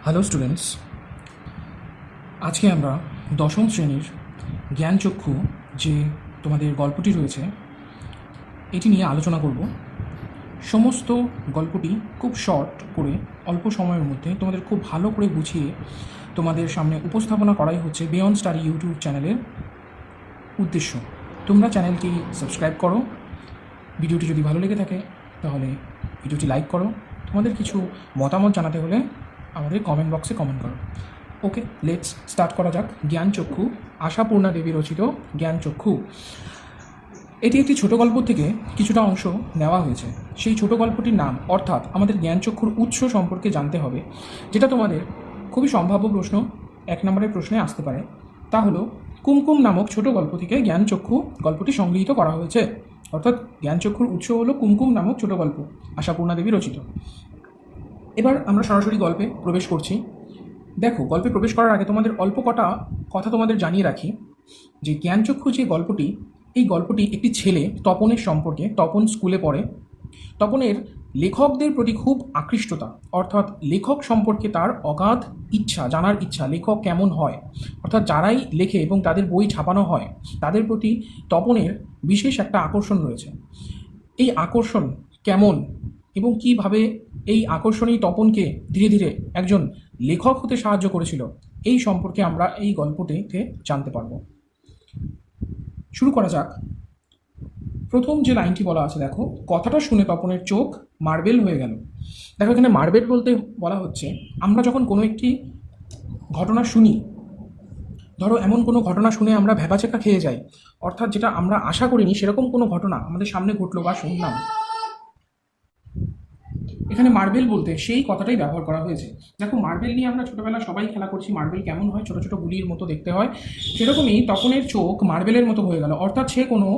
Hello students, আজকে আমরা দশম শ্রেণীর জ্ঞানচক্ষু যে তোমাদের গল্পটি রয়েছে এটি নিয়ে আলোচনা করব। সমস্ত গল্পটি খুব শর্ট করে অল্প সময়ের মধ্যে তোমাদের খুব ভালো করে বুঝিয়ে তোমাদের সামনে উপস্থাপনা করাই হচ্ছে বিয়ন্ড স্টাডি ইউটিউব চ্যানেলের উদ্দেশ্য। তোমরা চ্যানেলটি সাবস্ক্রাইব করো, ভিডিওটি যদি ভালো লেগে থাকে তাহলে ভিডিওটি লাইক করো, তোমাদের কিছু মতামত জানাতে হলে আমাদের কমেন্ট বক্সে কমেন্ট করো। ওকে, লেটস স্টার্ট করা যাক। জ্ঞানচক্ষু, আশাপূর্ণা দেবী রচিত জ্ঞানচক্ষু। এটি একটি ছোট গল্প থেকে কিছুটা অংশ নেওয়া হয়েছে। সেই ছোট গল্পটির নাম অর্থাৎ আমাদের জ্ঞানচক্ষুর উৎস সম্পর্কে জানতে হবে, যেটা তোমাদের খুবই সম্ভাব্য প্রশ্ন 1 নম্বরের প্রশ্নে আসতে পারে। তা হলো কুমকুম নামক ছোট গল্প থেকে জ্ঞানচক্ষু গল্পটি সংগৃহীত করা হয়েছে। অর্থাৎ জ্ঞানচক্ষুর উৎস হলো কুমকুম নামক ছোট গল্প, আশাপূর্ণা দেবী রচিত। এবার আমরা সরাসরি গল্পে প্রবেশ করছি। দেখো, গল্পে প্রবেশ করার আগে তোমাদের অল্প কটা কথা তোমাদের জানিয়ে রাখি যে জ্ঞানচক্ষু যে গল্পটি, এই গল্পটি একটি ছেলে তপনের সম্পর্কে। তপন স্কুলে পড়ে। তপনের লেখকদের প্রতি খুব আকৃষ্টতা, অর্থাৎ লেখক সম্পর্কে তার অগাধ ইচ্ছা, জানার ইচ্ছা, লেখক কেমন হয়, অর্থাৎ যারাই লেখে এবং তাদের বই ছাপানো হয় তাদের প্রতি তপনের বিশেষ একটা আকর্ষণ রয়েছে। এই আকর্ষণ কেমন এবং কীভাবে এই আকর্ষণই তপনকে ধীরে ধীরে একজন লেখক হতে সাহায্য করেছিল, এই সম্পর্কে আমরা এই গল্পটিতে জানতে পারব। শুরু করা যাক। প্রথম যে লাইনটি বলা আছে, দেখো, কথাটা শুনে তপনের চোখ মার্বেল হয়ে গেল। দেখো, এখানে মার্বেল বলতে বলা হচ্ছে আমরা যখন কোনো একটি ঘটনা শুনি, ধরো এমন কোনো ঘটনা শুনে আমরা ভ্যাবাচেকা খেয়ে যাই, অর্থাৎ যেটা আমরা আশা করিনি সেরকম কোনো ঘটনা আমাদের সামনে ঘটলো বা শুনলাম, এখানে মার্বেল বলতে সেই কথাটাই ব্যবহার করা হয়েছে। দেখো, মার্বেল নিয়ে আমরা ছোটোবেলা সবাই খেলা করছি। মার্বেল কেমন হয়? ছোটো ছোটো গুলির মতো দেখতে হয়। সেরকমই তপনের চোখ মার্বেলের মতো হয়ে গেল, অর্থাৎ সে কোনো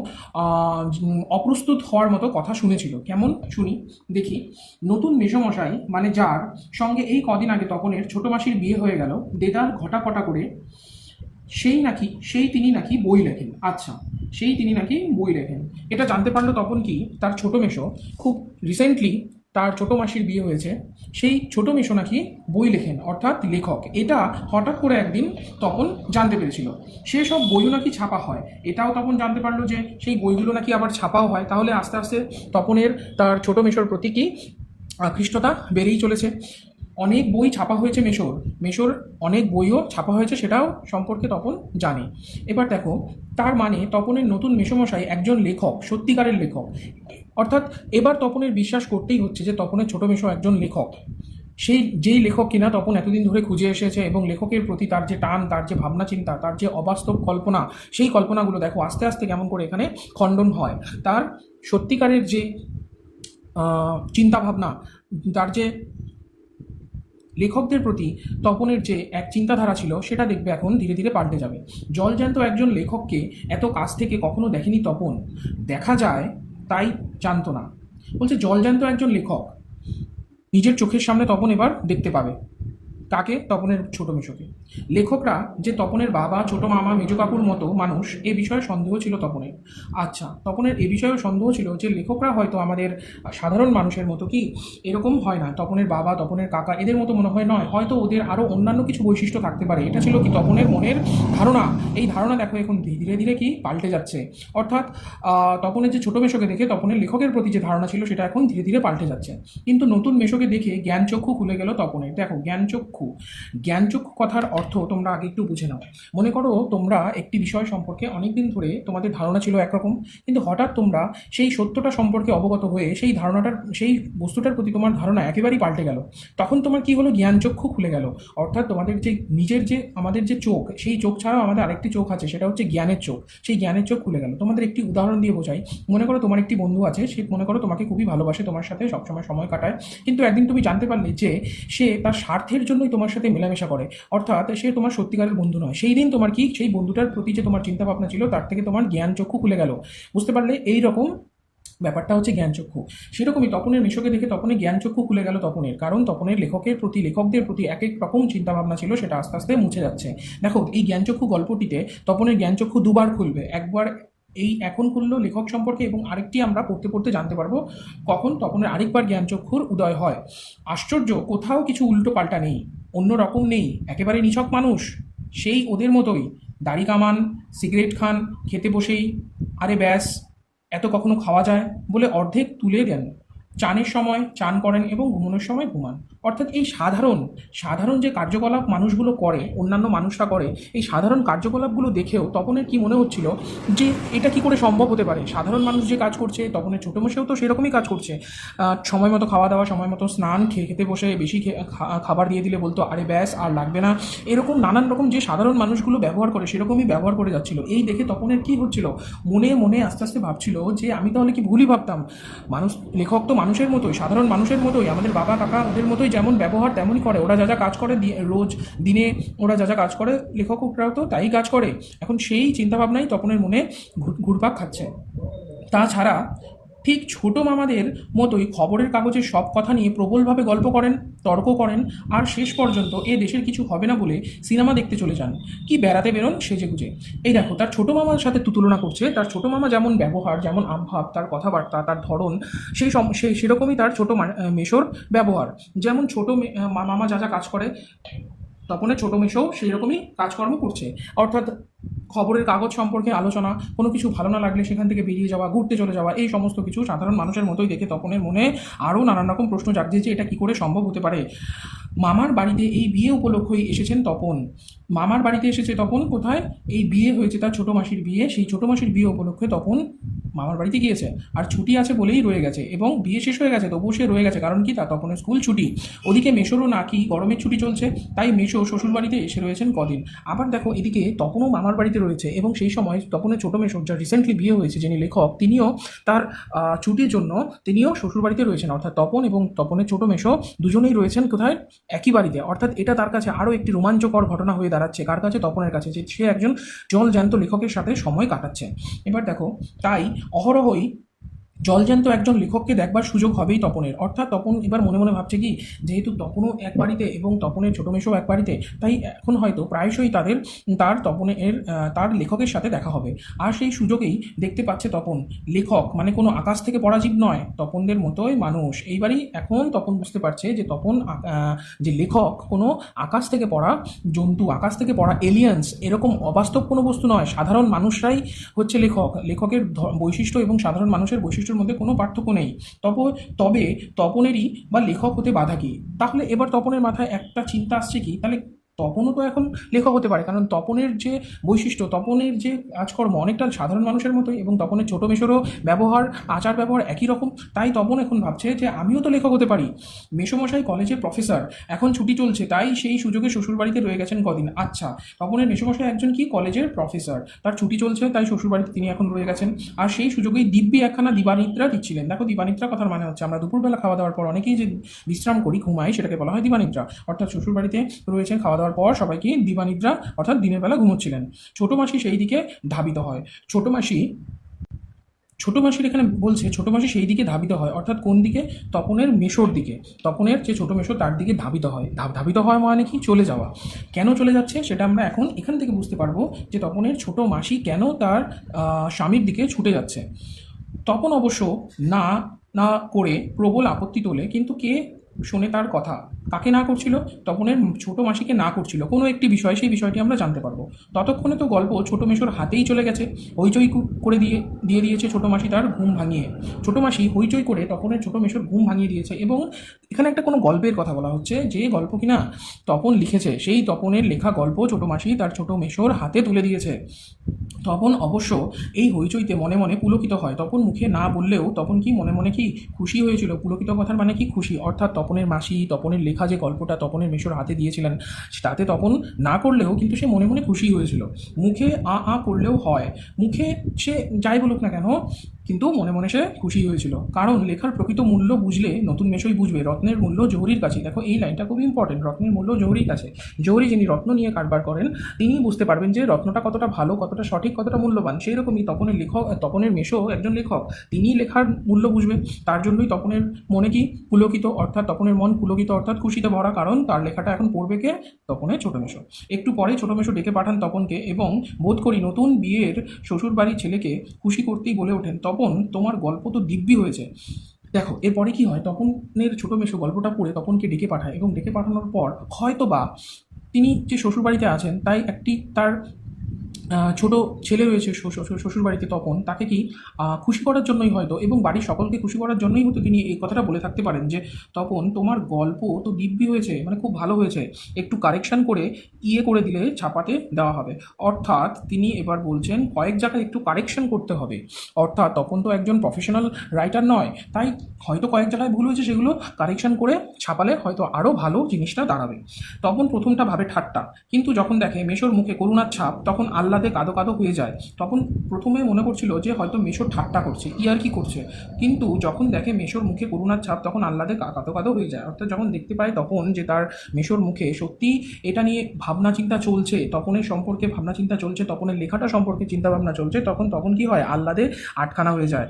অপ্রস্তুত হওয়ার মতো কথা শুনেছিল। কেমন শুনি দেখি। নতুন মেসোমশাই, মানে যার সঙ্গে এই কদিন আগে তপনের ছোটো মাসির বিয়ে হয়ে গেল, দেদার ঘটাপটা করে, তিনি নাকি বই লেখেন। আচ্ছা, তিনি নাকি বই লেখেন, এটা জানতে পারলো তপন কি তার ছোটো মেসো খুব রিসেন্টলি তার ছোটো মাসির বিয়ে হয়েছে, সেই ছোটো মেসো নাকি বই লেখেন, অর্থাৎ লেখক। এটা হঠাৎ করে একদিন তপন জানতে পেরেছিল। সেসব বইও নাকি ছাপা হয়, এটাও তপন জানতে পারলো যে সেই বইগুলো নাকি আবার ছাপাও হয়। তাহলে আস্তে আস্তে তপনের তার ছোটো মেসোর প্রতি কি আকৃষ্টতা বেড়েই চলেছে। অনেক বই ছাপা হয়েছে মেসোর অনেক বইও ছাপা হয়েছে, সেটাও সম্পর্কে তপন জানে। এবার দেখো, তার মানে তপনের নতুন মেসোমশাই একজন লেখক, সত্যিকারের লেখক। অর্থাৎ এবার তপনের বিশ্বাস করতেই হচ্ছে যে তপনের ছোটো মেসো একজন লেখক, যেই লেখক কিনা তপন এতদিন ধরে খুঁজে এসেছে, এবং লেখকের প্রতি তার যে টান, তার যে ভাবনা চিন্তা, তার যে অবাস্তব কল্পনা, সেই কল্পনাগুলো দেখো আস্তে আস্তে কেমন করে এখানে খণ্ডন হয়। তার সত্যিকারের যে চিন্তাভাবনা, তার যে লেখকদের প্রতি তপনের যে এক চিন্তাধারা ছিল, সেটা দেখবে এখন ধীরে ধীরে পাল্টে যাবে। জলজ্যান্ত একজন লেখককে এত কাছ থেকে কখনো দেখেনি তপন, দেখা যায় তাই জানতো না। বলছে জলজ্যান্ত একজন লেখক নিজের চোখের সামনে তপন এবার দেখতে পাবে। তাকে? তপনের ছোটো মেসোকে। লেখকরা যে তপনের বাবা, ছোটো মামা, মেজো কাকুর মতো মানুষ, এ বিষয়ে সন্দেহ ছিল তপনের। আচ্ছা, তপনের এ বিষয়েও সন্দেহ ছিল যে লেখকরা হয়তো আমাদের সাধারণ মানুষের মতো কি এরকম হয় না। তপনের বাবা, তপনের কাকা এদের মতো মনে হয় নয়, হয়তো ওদের আরও অন্যান্য কিছু বৈশিষ্ট্য থাকতে পারে। এটা ছিল কি তপনের মনের ধারণা। এই ধারণা দেখো এখন ধীরে ধীরে কি পাল্টে যাচ্ছে। অর্থাৎ তপনের যে ছোটো মেসোকে দেখে তপনের লেখকের প্রতি যে ধারণা ছিল সেটা এখন ধীরে ধীরে পাল্টে যাচ্ছে। কিন্তু নতুন মেসোকে দেখে জ্ঞানচক্ষু খুলে গেল তপনের। দেখো, জ্ঞানচক্ষু কথার অর্থ তোমরা আগে একটু বুঝে নাও। মনে করো তোমরা একটি বিষয় সম্পর্কে অনেকদিন ধরে তোমাদের ধারণা ছিল একরকম, কিন্তু হঠাৎ তোমরা সেই সত্যটা সম্পর্কে অবগত হয়ে সেই বস্তুটার প্রতি তোমার ধারণা একেবারেই পাল্টে গেল। তখন তোমার কি হলো? জ্ঞানচক্ষু খুলে গেল। অর্থাৎ তোমাদের যে আমাদের যে চোখ, সেই চোখ ছাড়াও আমাদের আরেকটি চোখ আছে, সেটা হচ্ছে জ্ঞানের চোখ। সেই জ্ঞানের চোখ খুলে গেল। তোমাদের একটি উদাহরণ দিয়ে বোঝাই। মনে করো তোমার একটি বন্ধু আছে, সে মনে করো তোমাকে খুবই ভালোবাসে, তোমার সাথে সবসময় সময় কাটায়, কিন্তু একদিন তুমি জানতে পারলে যে সে তার স্বার্থের জন্যই তোমার সাথে মেলামেশা করে, অর্থাৎ সে তোমার সত্যিকারের বন্ধু নয়। সেই দিন তোমার কি সেই বন্ধুটার প্রতি যে তোমার চিন্তাভাবনা ছিল তার থেকে তোমার জ্ঞানচক্ষু খুলে গেল। বুঝতে পারলে? এই রকম ব্যাপারটা হচ্ছে জ্ঞানচক্ষু। সেরকমই তপনের মেসোকে দেখে তপনের জ্ঞানচক্ষু খুলে গেল তপনের, কারণ তপনের লেখকদের প্রতি এক এক রকম চিন্তাভাবনা ছিল, সেটা আস্তে আস্তে মুছে যাচ্ছে। দেখো, এই জ্ঞানচক্ষু গল্পটিতে তপনের জ্ঞানচক্ষু দুবার খুলবে। একবার এই এখন খুললো লেখক সম্পর্কে, এবং আরেকটি আমরা পড়তে পড়তে জানতে পারবো কখন তপনের আরেকবার জ্ঞানচক্ষুর উদয় হয়। আশ্চর্য, কোথাও কিছু উল্টো পাল্টা নেই। অন্য রকম নেই, একেবারে নিছক মানুষ, সেই ওদের মতোই দাড়ি কামান, সিগারেট খান, খেতে বসেই আরে ব্যাস এত কখনো খাওয়া যায় বলে অর্ধেক তুলে দেন, চানের সময় চান করেন এবং ঘুমানোর সময় ঘুমান। অর্থাৎ এই সাধারণ সাধারণ যে কার্যকলাপ মানুষগুলো করে, অন্যান্য মানুষরা করে, এই সাধারণ কার্যকলাপগুলো দেখেও তপনের কি মনে হচ্ছিল যে এটা কি করে সম্ভব হতে পারে। সাধারণ মানুষ যে কাজ করছে, তপনের ছোটো মশেও তো সেরকমই কাজ করছে। সময় মতো খাওয়া দাওয়া, সময় মতো স্নান, খেতে বসে বেশি খাবার দিয়ে দিলে বলতো আরে ব্যাস আর লাগবে না, এরকম নানান রকম যে সাধারণ মানুষগুলো ব্যবহার করে সেরকমই ব্যবহার করে যাচ্ছিল। এই দেখে তপনের কি হচ্ছিল, মনে মনে আস্তে আস্তে ভাবছিল যে আমি তাহলে কি ভুলই ভাবতাম। মানুষ, লেখক তো মানুষের মতোই, সাধারণ মানুষের মতোই, আমাদের বাবা কাকা ওদের মতোই যেমন ব্যবহার তেমনই করে, ওরা যা যা কাজ করে রোজ দিনে, ওরা যা যা কাজ করে লেখকরাও তো তাই কাজ করে। এখন সেই চিন্তাভাবনাই তপনের মনে ঘুরপাক খাচ্ছে। তাছাড়া ঠিক ছোট মামাদের মতোই খবরের কাগজের সব কথা নিয়ে প্রবলভাবে গল্প করেন, তর্ক করেন, আর শেষ পর্যন্ত এ দেশের কিছু হবে না বলে সিনেমা দেখতে চলে যান, কি বেড়াতে বেরোন সেজেগুজে। এই দেখো, তার ছোটো মামার সাথে তুলনা করছে, তার ছোটো মামা যেমন ব্যবহার, যেমন আমভাব, তার কথাবার্তা, তার ধরন, সেরকমই তার ছোটো মেশোর ব্যবহার। যেমন মামা যা যা কাজ করে, তপনের ছোটো মেশো সেই রকমই কাজকর্ম করছে। অর্থাৎ খবরের কাগজ সম্পর্কে আলোচনা, কোনো কিছু ভালো না লাগলে সেখান থেকে বেরিয়ে যাওয়া, ঘুরতে চলে যাওয়া, এই সমস্ত কিছু সাধারণ মানুষের মতোই দেখে তপনের মনে আরও নানান রকম প্রশ্ন জাগছে যে এটা কী করে সম্ভব হতে পারে। মামার বাড়িতে এই বিয়ে উপলক্ষেই এসেছেন তপন। মামার বাড়িতে এসেছে তপন কোথায়? এই বিয়ে হয়েছে তার ছোটো মাসির বিয়ে, সেই ছোটো মাসির বিয়ে উপলক্ষে তপন মামার বাড়িতে গিয়েছে। আর ছুটি আছে বলেই রয়ে গেছে, এবং বিয়ে শেষ হয়ে গেছে তবুও সে রয়ে গেছে, কারণ কি, তা তপনের স্কুল ছুটি। ওদিকে মেশোরও নাকি গরমের ছুটি চলছে, তাই মেশো শ্বশুর বাড়িতে এসে রয়েছেন কদিন। আবার দেখো এদিকে তপনও মামার বাড়িতে রয়েছে, এবং সেই সময় তপনের ছোটো মেশো, যা রিসেন্টলি বিয়ে হয়েছে, যিনি লেখক, তিনিও তার ছুটির জন্য তিনিও শ্বশুর বাড়িতে রয়েছেন। অর্থাৎ তপন এবং তপনের ছোটো মেশো দুজনেই রয়েছেন কোথায়? একই বাড়িতে। অর্থাৎ এটা তার কাছে আরও একটি রোমাঞ্চকর ঘটনা হয়ে দাঁড়াচ্ছে। কার কাছে? তপনের কাছে, যে সে একজন জলজ্যান্ত লেখকের সাথে সময় কাটাচ্ছে। এবার দেখো, তাই অহরহই জলজ্যান্ত একজন লেখককে দেখবার সুযোগ হবেই তপনের। অর্থাৎ তপন এবার মনে মনে ভাবছে কি, যেহেতু তপনও এক বাড়িতে এবং তপনের ছোটো মেশোও এক বাড়িতে, তাই এখন হয়তো প্রায়শই তার লেখকের সাথে দেখা হবে। আর সেই সুযোগেই দেখতে পাচ্ছে তপন লেখক মানে কোনো আকাশ থেকে পড়া জীব নয়, তপনদের মতোই মানুষ। এইবারই এখন তপন বুঝতে পারছে যে তপন যে লেখক কোনো আকাশ থেকে পড়া জন্তু, আকাশ থেকে পড়া এলিয়েন্স, এরকম অবাস্তব কোনো বস্তু নয়। সাধারণ মানুষরাই হচ্ছে লেখক। লেখকের বৈশিষ্ট্য এবং সাধারণ মানুষের বৈশিষ্ট্যের মধ্যে কোনো পার্থক্য নেই। তবে তপনেরই বা লেখক হতে বাধা কি? তাহলে এবার তপনের মাথায় একটা চিন্তা আসছে কি, তাহলে তপনও তো এখন লেখক হতে পারে, কারণ তপনের যে বৈশিষ্ট্য, তপনের যে কাজকর্ম অনেকটা সাধারণ মানুষের মতোই, এবং তপনের ছোটো মেশোরও ব্যবহার, আচার ব্যবহার একই রকম। তাই তপন এখন ভাবছে যে আমিও তো লেখক হতে পারি। মেসোমশাই কলেজের প্রফেসর, এখন ছুটি চলছে, তাই সেই সুযোগে শ্বশুরবাড়িতে রয়ে গেছেন কদিন। আচ্ছা, তপনের মেসোমশাই একজন কি কলেজের প্রফেসর, তার ছুটি চলছে, তাই শ্বশুরবাড়িতে তিনি এখন রয়ে গেছেন। আর সেই সুযোগেই দিব্যি একখানা দিবানিদ্রা দিচ্ছিলেন। দেখো, দিবানিদ্রা কথার মানে হচ্ছে আমরা দুপুরবেলা খাওয়া দাওয়ার পর অনেকেই যে বিশ্রাম করি, ঘুমাই, সেটাকে বলা হয় দিবানিদ্রা। অর্থাৎ শ্বশুরবাড়িতে রয়েছেন, খাওয়া দাওয়ার পর সবাইকে দিবানিদ্রা অর্থাৎ দিনের বেলা ঘুমোচ্ছিলেন। ছোটো মাসি সেই দিকে ধাবিত হয়। ছোটো মাসির এখানে বলছে ছোটো মাসি সেই দিকে ধাবিত হয়, অর্থাৎ কোন দিকে? তপনের মেশোর দিকে। তপনের যে ছোটো মেশো তার দিকে ধাবিত হয়। ধাবিত হয় মানে কি? চলে যাওয়া। কেন চলে যাচ্ছে সেটা আমরা এখন এখান থেকে বুঝতে পারবো, যে তপনের ছোটো মাসি কেন তার স্বামীর দিকে ছুটে যাচ্ছে। তপন অবশ্য না না করে প্রবল আপত্তি তোলে, কিন্তু কে শোনে তার কথা? কাকে না করছিল? তপনের ছোটো মাসিকে না করছিল কোনো একটি বিষয়, সেই বিষয়টি আমরা জানতে পারবো। ততক্ষণে তো গল্প ছোটো মেশোর হাতেই চলে গেছে। হইচই করে দিয়ে দিয়েছে ছোটো মাসি তার ঘুম ভাঙিয়ে। ছোটো মাসি হইচই করে তপনের ছোটো মেশোর ঘুম ভাঙিয়ে দিয়েছে। এবং এখানে একটা কোনো গল্পের কথা বলা হচ্ছে, যে গল্প কিনা তপন লিখেছে, সেই তপনের লেখা গল্প ছোটো মাসি তার ছোটো মেশোর হাতে তুলে দিয়েছে। তপন অবশ্য এই হইচইতে মনে মনে পুলকিত হয়। তপন মুখে না বললেও তপন কি মনে মনে কি খুশি হয়েছিল? পুলকিত কথার মানে কি? খুশি। অর্থাৎ তপনের মাসি তপনের লেখা যে গল্পটা তপনের মেশোর হাতে দিয়েছিলেন, তাতে তপন না করলেও কিন্তু সে মনে মনে খুশি হয়েছিল। মুখে আ করলেও হয়, মুখে সে যাই বলুক না কেন, কিন্তু মনে মনে সে খুশি হয়েছিল। কারণ লেখার প্রকৃত মূল্য বুঝলে নতুন মেশোই বুঝবে রত্নের মূল্য জহুরির কাছে। দেখো, এই লাইনটা খুব ইম্পর্টেন্ট, রত্নের মূল্য জহুরির কাছে। জহুরি যিনি রত্ন নিয়ে কারবার করেন, তিনি বুঝতে পারবেন যে রত্নটা কতটা ভালো, কতটা সঠিক, কতটা মূল্যবান। সেই রকমই তপনের মেশো একজন লেখক, তিনি লেখার মূল্য বুঝবেন। তার জন্যই তপনের মনে কি পুলকিত, অর্থাৎ তপনের মন পুলকিত, অর্থাৎ খুশিতে ভরা। কারণ তার লেখাটা এখন পড়বে কে? তপনের ছোটো মেশো। একটু পরে ছোটো মেশো ডেকে পাঠান তপনকে, এবং বোধ করি নতুন বিয়ের শ্বশুরবাড়ির ছেলেকে খুশি করতেই বলে ওঠেন, তপন, তোমার গল্প তো দিব্যি হয়েছে। দেখো এরপরে কি হয়, তপনের ছোটো মেশো গল্পটা পড়ে তপনকে ডেকে পাঠায় এবং ডেকে পাঠানোর পর হয়তো বা তিনি যে শ্বশুরবাড়িতে আছেন তাই একটি তার ছোট ছেলে রয়েছে শ্বশুরবাড়িতে, তপন তাকে কি খুশি করার জন্যই হয়তো এবং বাড়ির সকলকে খুশি করার জন্যই হয়তো তিনি এই কথাটা বলে থাকতে পারেন যে তপন তোমার গল্প তো দিব্যি হয়েছে, মানে খুব ভালো হয়েছে, একটু কারেকশন করে করে দিলে ছাপাতে দেওয়া হবে। অর্থাৎ তিনি এবার বলছেন কয়েক জায়গায় একটু কারেকশন করতে হবে, অর্থাৎ তপন তো একজন প্রফেশনাল রাইটার নয়, তাই হয়তো কয়েক জায়গায় ভুল হয়েছে, সেগুলো কারেকশন করে ছাপালে হয়তো আরও ভালো জিনিসটা দাঁড়াবে। তপন প্রথমটা ভাবে ঠাট্টা, কিন্তু যখন দেখে মেশোর মুখে করুণার ছাপ তখন আহ্লাদে কাঁদো কাঁদো হয়ে যায়। তখন প্রথমে মনে করছিল যে হয়তো মেশো ঠাট্টা করছে, ইয়ার্কি করছে, কিন্তু যখন দেখে মেশোর মুখে করুণার ছাপ তখন আহ্লাদে কাঁদো কাঁদো হয়ে যায়। অর্থাৎ যখন দেখতে পায় তখন যে তার মেশোর মুখে সত্যি এটা নিয়ে ভাবনা চিন্তা চলছে, তপনের সম্পর্কে ভাবনা চিন্তা চলছে, তপনের লেখাটা সম্পর্কে চিন্তা ভাবনা চলছে, তখন কি হয়, আহ্লাদে আটখানা হয়ে যায়।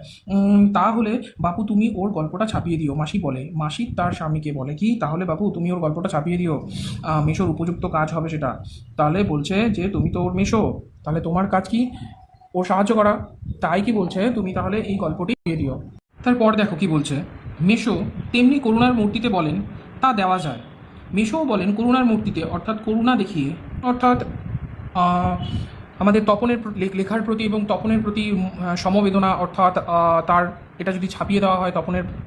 তাহলে বাপু তুমি ওর গল্পটা ছাপিয়ে দিও, মাসি বলে। মাসি তার স্বামীকে বলে কি, তাহলে বাপু তুমি ওর গল্পটা ছাপিয়ে দিও, মেশোর উপযুক্ত কাজ হবে সেটা। তাহলে বলছে যে তুমি তো ওর মেশো, তাহলে তোমার কাজ কি ওর সাহায্য করা, তাই কি বলছে তুমি তাহলে এই গল্পটি দিয়ে দিও। তারপর দেখো কি বলছে, মেশো তেমনি করুণার মূর্তিতে বলেন তা দেওয়া যায়। মেশোও বলেন করুণার মূর্তিতে, অর্থাৎ করুণা দেখিয়ে, অর্থাৎ আমাদের তপনের লেখার প্রতি এবং তপনের প্রতি সমবেদনা, অর্থাৎ তার এটা যদি ছাপিয়ে দেওয়া হয়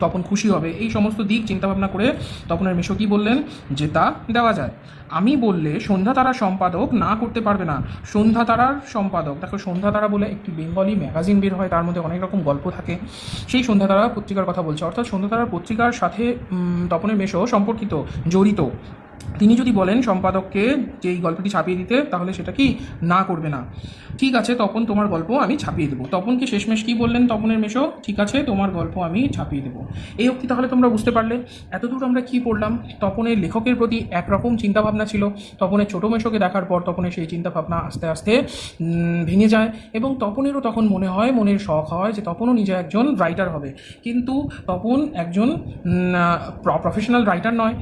তপন খুশি হবে, এই সমস্ত দিক চিন্তাভাবনা করে তপনের মেশো কি বললেন যে তা দেওয়া যায়। আমি বললে সন্ধ্যা তারার সম্পাদক না করতে পারবে না। সন্ধ্যা তারার সম্পাদক, দেখো সন্ধ্যা তারা বলে একটি বেঙ্গলি ম্যাগাজিন বের হয়, তার মধ্যে অনেক রকম গল্প থাকে, সেই সন্ধ্যা তারা পত্রিকার কথা বলছে। অর্থাৎ সন্ধ্যা তারার পত্রিকার সাথে তপনের মেশো সম্পর্কিত, জড়িত। তিনি যদি বলেন সম্পাদককে যে এই গল্পটি ছাপিয়ে দিতে, তাহলে সেটা কি না করবে না। ঠিক আছে তপন, তোমার গল্প আমি ছাপিয়ে দেবো। তপনকে শেষমেশ কি বললেন তপনের মেশো, ঠিক আছে তোমার গল্প আমি ছাপিয়ে দেবো। এই অবধি তাহলে তোমরা বুঝতে পারলে এতদূর আমরা কি পড়লাম। তপনের লেখকের প্রতি একরকম চিন্তাভাবনা ছিল, তপনের ছোটো মেশোকে দেখার পর তপনের সেই চিন্তাভাবনা আস্তে আস্তে ভেঙে যায় এবং তপনেরও তখন মনে হয়, মনের শখ হয় যে তপনও নিজে একজন রাইটার হবে, কিন্তু তপন একজন প্রফেশনাল রাইটার নয়।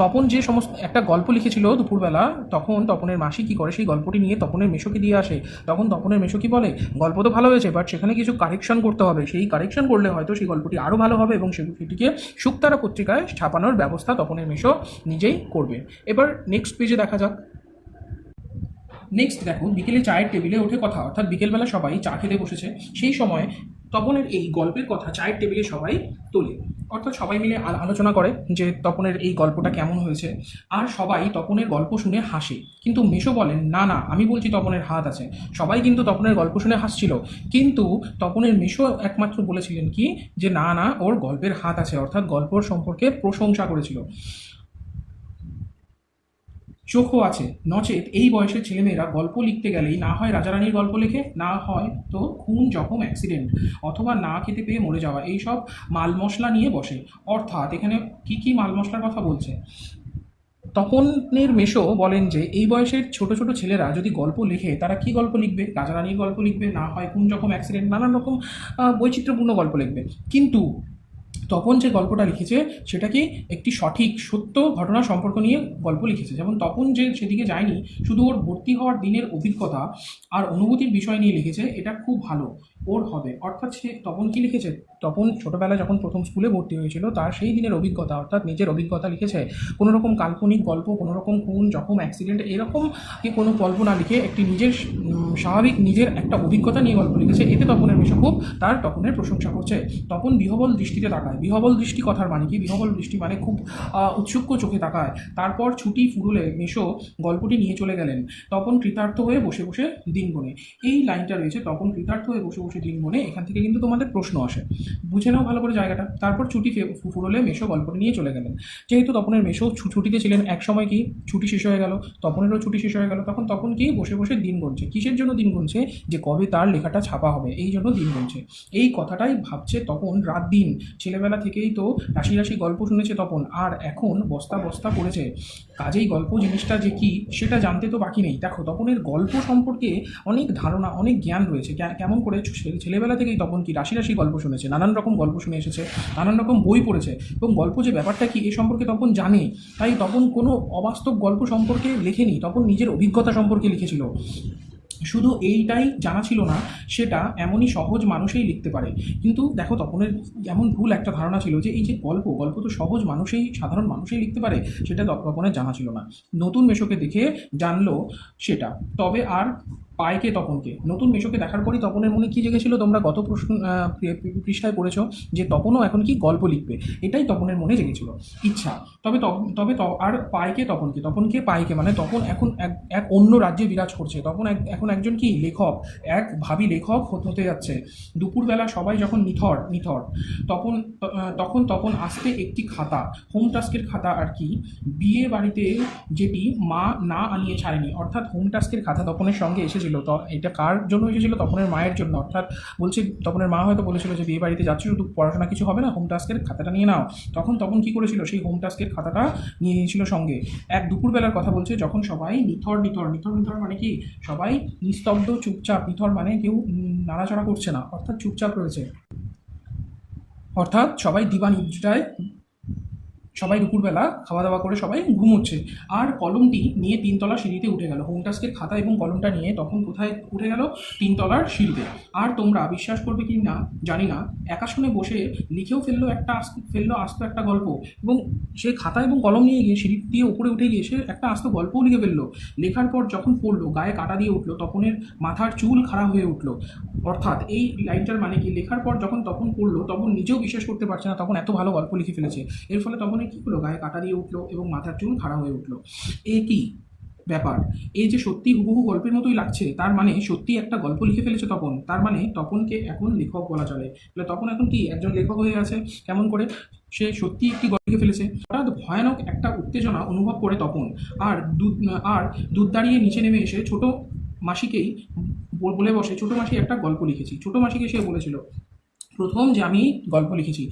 তপন যে সমস্ত একটা গল্প লিখেছিল দুপুরবেলা, তখন তপনের মাসি কী করে, সেই গল্পটি নিয়ে তপনের মেশোকে দিয়ে আসে। তখন তপনের মেশো কি বলে, গল্প তো ভালো হয়েছে, বাট সেখানে কিছু কারেকশন করতে হবে, সেই কারেকশন করলে হয়তো সেই গল্পটি আরও ভালো হবে এবং সেটিকে শুকতারা পত্রিকায় ছাপানোর ব্যবস্থা তপনের মেশো নিজেই করবে। এবার নেক্সট পেজে দেখা যাক। নেক্সট দেখো, বিকেলে চায়ের টেবিলে ওঠে কথা, অর্থাৎ বিকেলবেলা সবাই চা খেতে বসেছে, সেই সময় তপনের এই গল্পের কথা চায়ের টেবিলে সবাই তোলে, অর্থাৎ সবাই মিলে আলোচনা করে যে তপনের এই গল্পটা কেমন হয়েছে, আর সবাই তপনের গল্প শুনে হাসে। কিন্তু মেশো বলেন না না, আমি বলছি তপনের হাত আছে। সবাই কিন্তু তপনের গল্প শুনে হাসছিল, কিন্তু তপনের মেশো একমাত্র বলেছিলেন কি যে না না, ওর গল্পের হাত আছে, অর্থাৎ গল্পর সম্পর্কে প্রশংসা করেছিল। চোখও আছে, নচেত এই বয়সের ছেলেমেয়েরা গল্প লিখতে গেলেই না হয় রাজারানীর গল্প লেখে, না হয় তো খুন জখম অ্যাক্সিডেন্ট, অথবা না খেতে পেয়ে মরে যাওয়া, এইসব মাল মশলা নিয়ে বসে। অর্থাৎ এখানে কি কি মাল মশলার কথা বলছে, তপনের মেশো বলেন যে এই বয়সের ছোট ছোট ছেলেরা যদি গল্প লেখে, তারা কি গল্প লিখবে, রাজারানীর গল্প লিখবে, না হয় কোন রকম অ্যাক্সিডেন্ট, নানান রকম বৈচিত্র্যপূর্ণ গল্প লিখবে। কিন্তু তপন যে গল্পটা লিখেছে সেটা কি একটি সঠিক সত্য ঘটনা সম্পর্ক নিয়ে গল্প লিখেছে। যেমন তপন যে সেদিকে যায়নি, শুধু ওর ভর্তি হওয়ার দিনের অভিজ্ঞতা আর অনুভূতির বিষয় নিয়ে লিখেছে, এটা খুব ভালো ওর হবে। অর্থাৎ তপন কি লিখেছে, তপন ছোটোবেলায় যখন প্রথম স্কুলে ভর্তি হয়েছিল তার সেই দিনের অভিজ্ঞতা, অর্থাৎ নিজের অভিজ্ঞতা লিখেছে। কোনো রকম কাল্পনিক গল্প, কোনো রকম খুন জখম অ্যাক্সিডেন্ট এরকম কি কোনো গল্প না লিখে একটি নিজের স্বাভাবিক নিজের একটা অভিজ্ঞতা নিয়ে গল্প লিখেছে। এতে তপনের মেশো খুব তার তপনের প্রশংসা করছে। তপন বিহবল দৃষ্টিতে তাকায়। বিহবল দৃষ্টি কথার মানে কি, বিহবল দৃষ্টি মানে খুব উৎসুক চোখে তাকায়। তারপর ছুটি ফুরুলে মেশো গল্পটি নিয়ে চলে গেলেন। তপন কৃতার্থ হয়ে বসে বসে দিন গোনে, এই লাইনটা রয়েছে, তপন কৃতার্থ হয়ে বসে বসে দিন গোনে। এখান থেকে কিন্তু তোমাদের প্রশ্ন আসে, বুঝে নাও ভালো করে জায়গাটা। তারপর ছুটি ফুরুলে মেশো গল্পটি নিয়ে চলে গেলেন। যেহেতু তপনের মেশো ছুটিতে ছিলেন, এক সময় কি ছুটি শেষ হয়ে গেল, তপনেরও ছুটি শেষ হয়ে গেল, তখন তপন কি বসে বসে দিন গুনছে। কিসের জন্য দিন গুনছে, যে কবে তার লেখাটা ছাপা হবে, এই জন্য দিন গুনছে। এই কথাটাই ভাবছে তপন রাত দিন। ছেলেবেলা থেকেই তো রাশি রাশি গল্প শুনেছে তপন, আর এখন বস্তা বস্তা পড়েছে, কাজেই গল্প জিনিসটা যে কি সেটা জানতে তো বাকি নেই। দেখো তপনের গল্প সম্পর্কে অনেক ধারণা, অনেক জ্ঞান রয়েছে। কেমন করে, ছেলেবেলা থেকেই তপন কি রাশি রাশি গল্প শুনেছে, নানান রকম গল্প শুনে এসেছে, নানান রকম বই পড়েছে, এবং গল্প যে ব্যাপারটা কি এ সম্পর্কে তপন জানে। তাই তপন কোনো অবাস্তব গল্প সম্পর্কে লেখেনি, তপন নিজের অভিজ্ঞতা সম্পর্কে লিখেছিল। শুধু এইটাই জানা ছিল না সেটা এমনই সহজ মানুষই লিখতে পারে। কিন্তু দেখো তপনের এমন ভুল একটা ধারণা ছিল যে এই যে গল্প গল্প তো সহজ মানুষই, সাধারণ মানুষই লিখতে পারে, সেটা তপনের জানা ছিল না। নতুন মেশোকে দেখে জানলো সেটা। তবে আর পায়কে তপনকে, নতুন মেশোকে দেখার পরই তপনের মনে কী জেগেছিল, তোমরা গত প্রশ্ন পৃষ্ঠায় পড়েছ যে তপনও এখন কি গল্প লিখবে, এটাই তপনের মনে জেগেছিল ইচ্ছা। আর পায়কে তপনকে, তপনকে পায়কে, মানে তপন এখন এক অন্য রাজ্যে বিরাজ করছে। তপন এখন একজন কি লেখক, এক ভাবী লেখক হতে যাচ্ছে। দুপুরবেলা সবাই যখন নিথর নিথর তখন আসতে একটি খাতা, হোম টাস্কের খাতা আর কি, বিয়ে বাড়িতে যেটি মা না আনিয়ে ছাড়েনি, অর্থাৎ হোম টাস্কের খাতা তপনের সঙ্গে এসেছিল। তো এটা কার জন্য এসেছিল? তপনের মায়ের জন্য। অর্থাৎ বলছে তপনের মা হয়তো বলেছিল যে বিয়ে বাড়িতে যাচ্ছ, শুধু পড়াশোনা কিছু হবে না, হোম টাস্কের খাতাটা নিয়ে নাও। তপন কী করেছিল, সেই হোম টাস্কের খাতাটা নিয়ে নিয়েছিল সঙ্গে। এক দুপুরবেলার কথা বলছে, যখন সবাই নিথর নিথর নিথর নিথর মানে কি, সবাই নিস্তব্ধ চুপচাপ, নিথর মানে কেউ নাড়াচাড়া করছে না, অর্থাৎ চুপচাপ রয়েছে, অর্থাৎ সবাই দিবানিদ্রায়, সবাই দুপুরবেলা খাওয়া দাওয়া করে সবাই ঘুমোচ্ছে। আর কলমটি নিয়ে 3তলা সিঁড়িতে উঠে গেল। হোম টাস্কের খাতা এবং কলমটা নিয়ে তখন কোথায় উঠে গেল? 3তলার সিঁড়িতে। আর তোমরা বিশ্বাস করবে কি না জানি না, একা শুনে বসে লিখেও ফেললো আস্ত একটা গল্প। এবং সে খাতা এবং কলম নিয়ে গিয়ে সিঁড়ি দিয়ে উপরে উঠে গিয়ে সে একটা আস্ত গল্পও লিখে ফেললো। লেখার পর যখন পড়লো, গায়ে কাটা দিয়ে উঠলো, তপনের মাথার চুল খাড়া হয়ে উঠলো। অর্থাৎ এই লাইনটার মানে কি, লেখার পর যখন তপন পড়লো, তখন নিজেও বিশ্বাস করতে পারছে না তখন এত ভালো গল্প লিখে ফেলেছে। এর ফলে তপনের কী হলো, গায়ে কাটা দিয়ে উঠলো এবং মাথার চুল খাড়া হয়ে উঠলো। এ কি ব্যাপার, এই যে সত্যি হুবহু গল্পের মতোই লাগছে, তার মানে সত্যি একটা গল্প লিখে ফেলেছে তপন। তার মানে তপনকে এখন লেখক বলা চলে। তপন এখন কি একজন লেখক হয়ে আছে। কেমন করে? সে সত্যি একটি গল্প লিখে ফেলেছে। হঠাৎ ভয়ানক একটা উত্তেজনা অনুভব করে তপন, আর দুধ দাঁড়িয়ে নিচে নেমে এসে ছোট মাসিকেই বলে বসে, ছোট মাসি একটা গল্প লিখেছি। ছোট মাসিকে সে বলেছিল প্রথম যে আমি গল্প লিখেছি।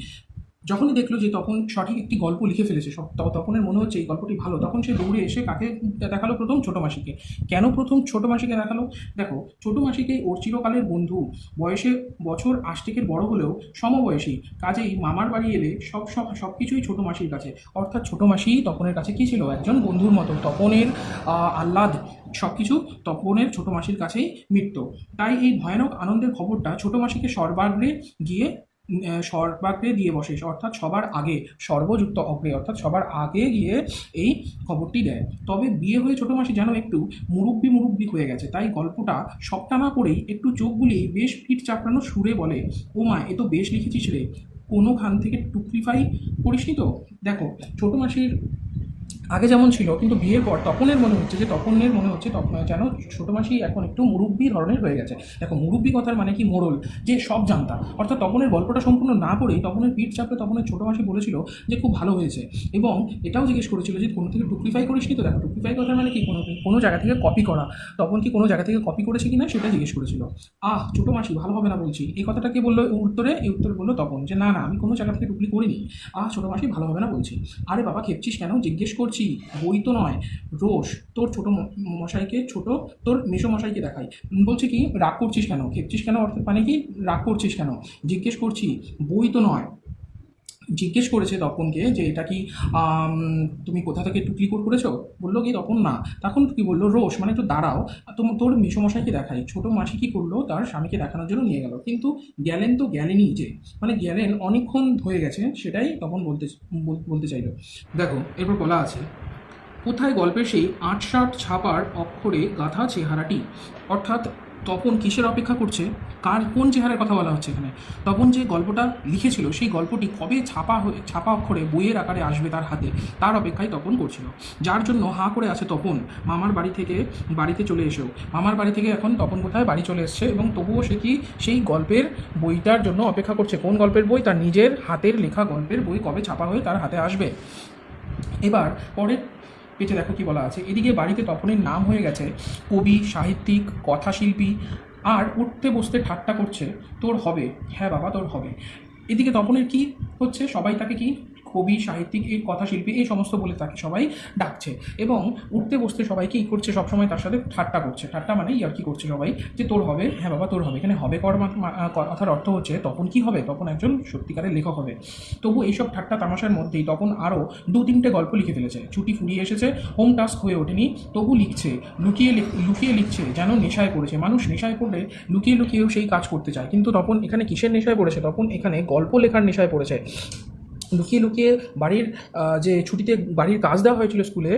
যখনই দেখলো যে তপন সঠিক একটি গল্প লিখে ফেলেছে, তপনের মনে হচ্ছে এই গল্পটি ভালো, তখন সে দৌড়ে এসে কাকে দেখালো? প্রথম ছোটো মাসিকে। কেন প্রথম ছোটো মাসিকে দেখালো? দেখো, ছোটো মাসিকে ওর চিরকালের বন্ধু, বয়সে বছর 8 বড় হলেও সমবয়সী, কাজেই মামার বাড়ি এলে সব কিছুই ছোটো মাসির কাছে। অর্থাৎ ছোটো মাসি তপনের কাছে কী ছিল? একজন বন্ধুর মতো। তপনের আহ্লাদ সব কিছু তপনের ছোটো মাসির কাছেই মিটত। তাই এই ভয়ানক আনন্দের খবরটা ছোটো মাসিকে সর্বাগ্রে দিয়ে বসে, অর্থাৎ সবার আগে, সর্বযুক্ত অগ্রে, অর্থাৎ সবার আগে গিয়ে এই খবরটি দেয়। তবে বিয়ে হয়ে ছোটো মাসি যেন একটু মুরব্বি হয়ে গেছে, তাই গল্পটা সবটা না পড়েই একটু চোখ বুলিয়ে বেশ পিঠ চাপড়ানো সুরে বলে, ও মা, এ তো বেশ লিখেছিস রে, কোনোখান থেকে টুকরিফাই করিসনি তো? দেখো, ছোটো মাসির আগে যেমন ছিল, কিন্তু বিয়ের পর তপনের মনে হচ্ছে যেন ছোটো মাসি এখন একটু মুরব্বি ধরনের হয়ে গেছে। দেখো, মুরব্বি কথার মানে কি? মোড়ল, যে সব জানতা। অর্থাৎ তপনের গল্পটা সম্পূর্ণ না পড়েই তপনের পিঠ চাপড়ে তপনের ছোটো মাসি বলেছিল যে খুব ভালো হয়েছে, এবং এটাও জিজ্ঞেস করেছিল যে কোনো থেকে টুকরিফাই করিসনি তো? দেখো, টুকরিফাই কথার মানে কি? কোনো জায়গা থেকে কপি করা। তপন কি কোনো জায়গা থেকে কপি করেছে কি না সেটা জিজ্ঞেস করেছিল। ছোটো মাসি, ভালো হবে না বলছি। এই কথাটা কে বললো উত্তরে? এই উত্তরে বললো তপন, যে না আমি কোনো জায়গা থেকে টুকরি করিনি। ছোটো মাসি, ভালো হবে না বলছি। আরে বাবা, খেপছিস কেন? জিজ্ঞেস করছি, বই তো নয়, রোষ। তোর ছোটো মশাইকে, তোর মেসো মশাইকে দেখাই। বলছে কি, রাগ করছিস কেন? খেপছিস কেন অর্থাৎ মানে কি, রাগ করছিস কেন? জিজ্ঞেস করছি, বই তো নয়। জিজ্ঞেস করেছে তপনকে যে এটা কি তুমি কোথা থেকে টুকলি করেছো? বললো কি তপন না। তখন কি বললো? রোষ, মানে একটু দাঁড়াও, তোর মেসোমশাইকে দেখাই। ছোটো মাসি কি করলো? তার স্বামীকে দেখানোর জন্য নিয়ে গেল, কিন্তু গেলেনই যে, মানে গেলেন অনেকক্ষণ হয়ে গেছে, সেটাই তখন বলতে চাইলো। দেখো, এরপর বলা আছে, কোথায় গল্পের সেই ৮৬ ছাপার অক্ষরে গাঁথা চেহারাটি? অর্থাৎ তপন কিসের অপেক্ষা করছে? কোন চেহারার কথা বলা হচ্ছে এখানে? তপন যে গল্পটা লিখেছিল সেই গল্পটি কবে ছাপা অক্ষরে বইয়ের আকারে আসবে তার হাতে, তার অপেক্ষায় তপন করছিল। যার জন্য হাঁ করে আছে তপন, মামার বাড়ি থেকে বাড়িতে চলে এসেও। মামার বাড়ি থেকে এখন তপন কোথায়? বাড়ি চলে এসছে, এবং তবুও সে কি সেই গল্পের বইটার জন্য অপেক্ষা করছে। কোন গল্পের বই? তার নিজের হাতের লেখা গল্পের বই কবে ছাপা হয়ে তার হাতে আসবে। এবার পরের পেটে দেখো কি বলা আছে। এদিকে বাড়িতে তপনের নাম হয়ে গেছে কবি, সাহিত্যিক, কথাশিল্পী, আর উঠতে বসতে ঠাট্টা করছে, তোর হবে, হ্যাঁ বাবা তোর হবে। এদিকে তপনের কি হচ্ছে? সবাই তাকে কি কবি, সাহিত্যিক, এই কথাশিল্পী, এই সমস্ত বলে তাকে সবাই ডাকছে এবং উঠতে বসতে সবাইকে কী করছে, সবসময় তার সাথে ঠাট্টা করছে। ঠাট্টা মানে ইয়ার্কি করছে সবাই, যে তোর হবে, হ্যাঁ বাবা তোর হবে। এখানে হবে কথার অর্থ হচ্ছে তপন কী হবে, তপন একজন সত্যিকারের লেখক হবে। তবু এইসব ঠাট্টা তামাশার মধ্যেই তপন আরও 2-3টে গল্প লিখে ফেলেছে। ছুটি ফুরিয়ে এসেছে, হোম টাস্ক হয়ে ওঠেনি, তবু লিখছে, লুকিয়ে লিখছে, যেন নেশায় পড়েছে। মানুষ নেশায় পড়লে লুকিয়ে লুকিয়েও সেই কাজ করতে চায়, কিন্তু তপন এখানে কিসের নেশায় পড়েছে? তপন এখানে গল্প লেখার নেশায় পড়েছে। লুকিয়ে লুকিয়ে বাড়ির যে ছুটিতে বাড়ির কাজ দেওয়া হয়েছিল স্কুলে,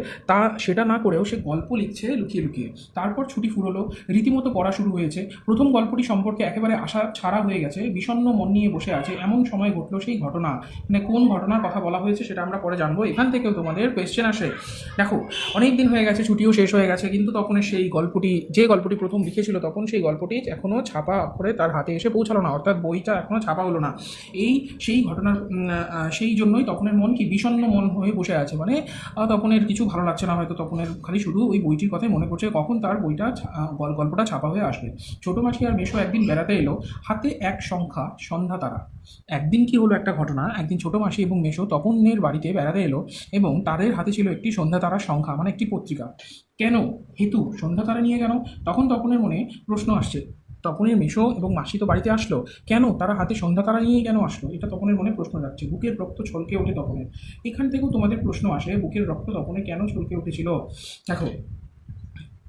সেটা না করেও সে গল্প লিখছে লুকিয়ে লুকিয়ে। তারপর ছুটি ফুরোলো, রীতিমতো পড়া শুরু হয়েছে। প্রথম গল্পটি সম্পর্কে একেবারে আশা ছাড়া হয়ে গেছে, বিষণ্ণ মন নিয়ে বসে আছে। এমন সময় ঘটলো সেই ঘটনা। মানে কোন ঘটনার কথা বলা হয়েছে সেটা আমরা পরে জানবো। এখান থেকেও তোমাদের কোয়েশ্চেন আসে। দেখো, অনেক দিন হয়ে গেছে, ছুটিও শেষ হয়ে গেছে, কিন্তু তখন সেই গল্পটি, যে গল্পটি প্রথম লিখেছিল, তখন সেই গল্পটি এখনও ছাপা অক্ষরে তার হাতে এসে পৌঁছালো না, অর্থাৎ বইটা এখনও ছাপা হলো না। সেই ঘটনার সেই জন্যই তপনের মন কি বিষণ্ণ মন হয়ে বসে আছে। মানে তপনের কিছু ভালো লাগছে না, হয়তো তপনের খালি শুধু ওই বইটির কথাই মনে পড়ছে, কখন তার বইটা গল্পটা ছাপা হয়ে আসবে। ছোটো মাসি আর মেশো একদিন বেড়াতে এলো, হাতে এক সংখ্যা সন্ধ্যা তারা। একদিন কি হলো, একটা ঘটনা। একদিন ছোটো মাসি এবং মেশো তপনের বাড়িতে বেড়াতে এলো এবং তাদের হাতে ছিল একটি সন্ধ্যা তারার সংখ্যা, মানে একটি পত্রিকা। কেন, হেতু, সন্ধ্যা তারা নিয়ে কেন? তখন তপনের মনে প্রশ্ন আসছে। তপনের মেশো এবং মাসি তো বাড়িতে আসলো, কেন তারা হাতে সন্ধ্যা তারা নিয়ে কেন আসলো? এটা তপনের মনে প্রশ্ন যাচ্ছে। বুকের রক্ত ছলকে ওঠে তপনের। এখান থেকেও তোমাদের প্রশ্ন আসে, বুকের রক্ত তপনের কেন ছলকে উঠেছিল? দেখো,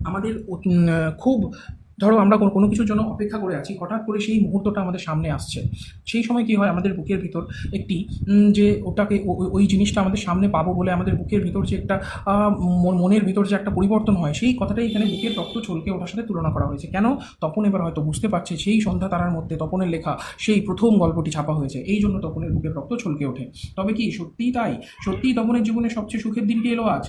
আমাদের খুব, ধরো আমরা কোনো কিছুর জন্য অপেক্ষা করে আছি, হঠাৎ করে সেই মুহূর্তটা আমাদের সামনে আসছে। সেই সময় কী হয়, আমাদের বুকের ভিতর একটি যে ওটাকে ওই জিনিসটা আমাদের সামনে পাবো বলে আমাদের বুকের ভিতর যে একটা মনের ভিতর যে একটা পরিবর্তন হয়, সেই কথাটাই এখানে বুকের রক্ত ছলকে ওঠার সাথে তুলনা করা হয়েছে। কেন? তপন এবার হয়তো বুঝতে পারছে সেই সন্ধ্যা তারার মধ্যে তপনের লেখা সেই প্রথম গল্পটি ছাপা হয়েছে, এই জন্য তপনের বুকের রক্ত ছলকে ওঠে। তবে কি সত্যিই তাই? সত্যিই তপনের জীবনে সবচেয়ে সুখের দিনটি এলো আজ?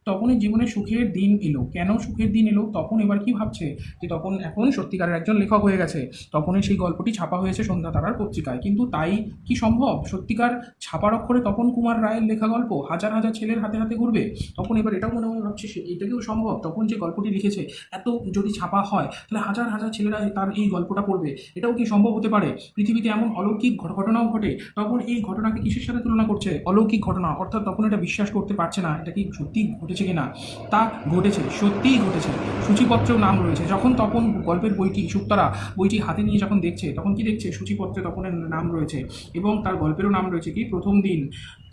তপনের জীবনে সুখের দিন এলো। কেন সুখের দিন এলো? তপন এবার কি ভাবছে, যে তপন এখন সত্যিকারের একজন লেখক হয়ে গেছে। তপনের সেই গল্পটি ছাপা হয়েছে সন্ধ্যা তারার পত্রিকায়, কিন্তু তাই কি সম্ভব? সত্যিকার ছাপার অক্ষরে তপন কুমার রায়ের লেখা গল্প হাজার হাজার ছেলের হাতে হাতে ঘুরবে? তপন এবার এটাও মনে মনে ভাবছে, এটাকেও সম্ভব। তপন যে গল্পটি লিখেছে, এত যদি ছাপা হয়, তাহলে হাজার হাজার ছেলেরা তার এই গল্পটা পড়বে। এটাও কি সম্ভব হতে পারে? পৃথিবীতে এমন অলৌকিক ঘটনাও ঘটে। তখন এই ঘটনাকে কিসের সাথে তুলনা করছে? অলৌকিক ঘটনা, অর্থাৎ তখন এটা বিশ্বাস করতে পারছে না, এটা কি সত্যি ঘটেছে কিনা। তা ঘটেছে, সত্যিই ঘটেছে। সূচিপত্রেও নাম রয়েছে। যখন তপন গল্পের বইটি, শুকতারা বইটি হাতে নিয়ে যখন দেখছে, তখন কি দেখছে? সূচিপত্রে তপনের নাম রয়েছে এবং তার গল্পেরও নাম রয়েছে কি, প্রথম দিন,